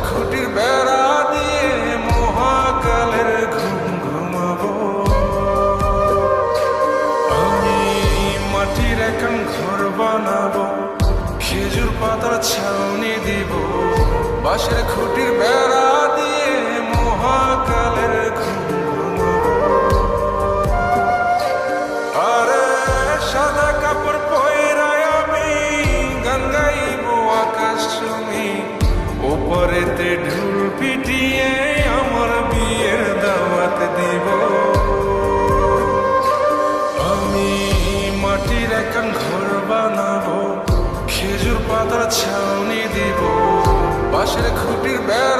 খুঁটির বেড়া দিয়ে মহাকালের ঘুম ঘুমাবো। আমি মাটির একান ঘর বানাবো, খেজুর পাতার ছাউনি দিব, বাঁশের খুঁটির বেড়া দিয়ে মহাকালের ঘুম ঘুমাবো। আরে সাদা কাপড় পয়রায় আমি গান গাইব আকাশ চুমি, ওপরেতে ঢোল পিটিয়ে আমার বিয়ের দাওয়াত দিব। আমি মাটির একান ঘর বানাবো, খেজুর পাতার ছাউনি দিব, বাঁশের খুঁটির বেড়া